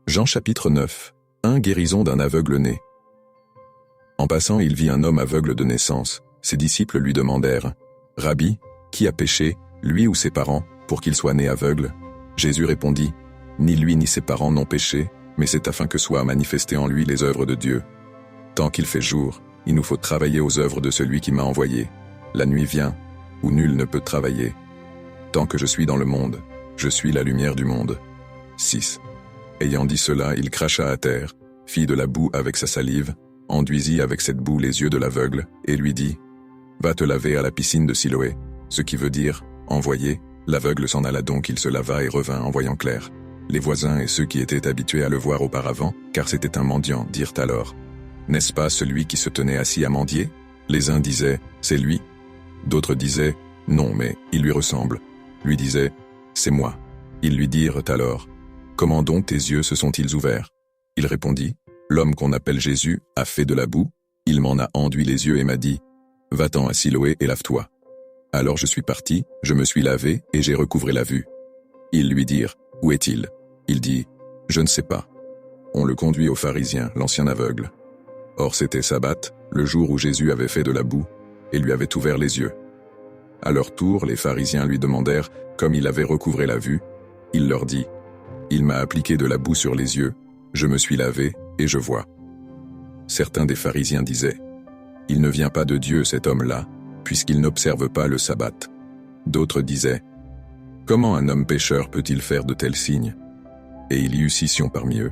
Jean chapitre 9. 1 Guérison d'un aveugle né. En passant, il vit un homme aveugle de naissance. Ses disciples lui demandèrent, « Rabbi, qui a péché, lui ou ses parents, pour qu'il soit né aveugle ?» Jésus répondit, « Ni lui ni ses parents n'ont péché, mais c'est afin que soient manifestées en lui les œuvres de Dieu. Tant qu'il fait jour, il nous faut travailler aux œuvres de celui qui m'a envoyé. La nuit vient, où nul ne peut travailler. Tant que je suis dans le monde, je suis la lumière du monde. » 6. Ayant dit cela, il cracha à terre, fit de la boue avec sa salive, enduisit avec cette boue les yeux de l'aveugle, et lui dit, « Va te laver à la piscine de Siloé », ce qui veut dire « envoyer ». L'aveugle s'en alla donc, il se lava et revint en voyant clair. Les voisins et ceux qui étaient habitués à le voir auparavant, car c'était un mendiant, dirent alors, « N'est-ce pas celui qui se tenait assis à mendier ?» Les uns disaient, « C'est lui ». D'autres disaient, « Non, mais il lui ressemble ». Lui disaient, « C'est moi ». Ils lui dirent alors, « Comment donc tes yeux se sont-ils ouverts ?» Il répondit, « L'homme qu'on appelle Jésus a fait de la boue, il m'en a enduit les yeux et m'a dit, « Va-t'en à Siloé et lave-toi ». Alors je suis parti, je me suis lavé et j'ai recouvré la vue. Ils lui dirent, « Où est-il » Il dit, « Je ne sais pas ». On le conduit aux pharisiens, l'ancien aveugle. Or c'était sabbat, le jour où Jésus avait fait de la boue, et lui avait ouvert les yeux. À leur tour, les pharisiens lui demandèrent, comme il avait recouvré la vue, il leur dit, « Il m'a appliqué de la boue sur les yeux, je me suis lavé, et je vois. » Certains des pharisiens disaient, « Il ne vient pas de Dieu cet homme-là, puisqu'il n'observe pas le sabbat. » D'autres disaient, « Comment un homme pécheur peut-il faire de tels signes ?» Et il y eut scission parmi eux.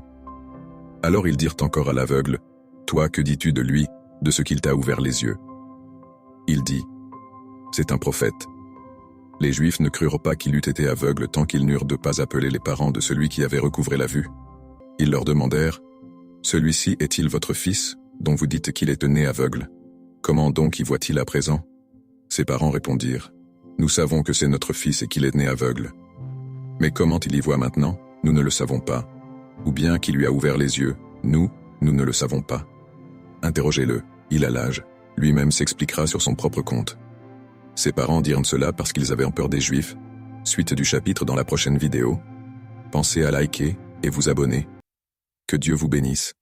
Alors ils dirent encore à l'aveugle, « Toi, que dis-tu de lui, de ce qu'il t'a ouvert les yeux ?» Il dit, « C'est un prophète. » Les Juifs ne crurent pas qu'il eût été aveugle tant qu'ils n'eurent de pas appeler les parents de celui qui avait recouvré la vue. Ils leur demandèrent, « Celui-ci est-il votre fils, dont vous dites qu'il est né aveugle? Comment donc y voit-il à présent ?» Ses parents répondirent, « Nous savons que c'est notre fils et qu'il est né aveugle. Mais comment il y voit maintenant, nous ne le savons pas. Ou bien qu'il lui a ouvert les yeux, nous ne le savons pas. Interrogez-le, il a l'âge, lui-même s'expliquera sur son propre compte. » Ses parents dirent cela parce qu'ils avaient peur des Juifs. Suite du chapitre dans la prochaine vidéo. Pensez à liker et vous abonner. Que Dieu vous bénisse.